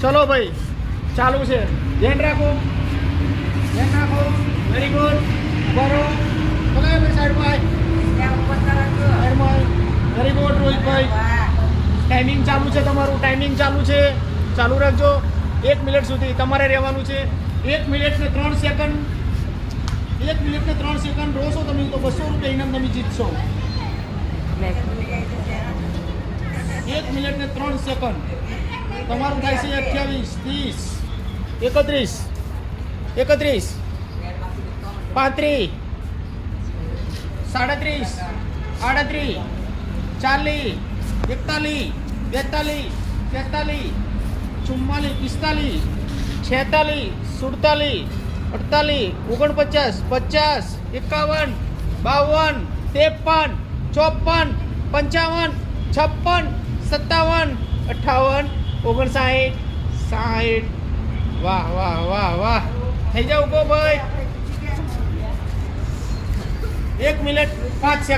ચલો ભાઈ ચાલુ છે. ધ્યાન રાખો. Very good. બરો બોલે ભાઈ સાઈડમાં વેરી ગુડ રોહિતભાઈ. ટાઈમિંગ ચાલુ છે તમારું. ટાઈમિંગ ચાલુ છે. ચાલુ રાખજો. 1 મિનિટ સુધી તમારે રહેવાનું છે. 1 મિનિટ ને 3 સેકન્ડ. 1 મિનિટ ને 3 સેકન્ડ રોશો તમે તો 200 રૂપિયા ઇનામ તમે જીતશો. 1 મિનિટ ને 3 સેકન્ડ તમારું થાય છે 28, 30, 31, 32, 33, 38, 40, 41, 42, 43, 44, 45, 46, 47, 48, 49, 50, 51, 53, 54, 55, 56, 57, 58, 59, 60. વાહ વાહ વાહ વાહ. થઈ જાવ ગો ભાઈ. 1 મિનિટ 5 સેકન્ડ.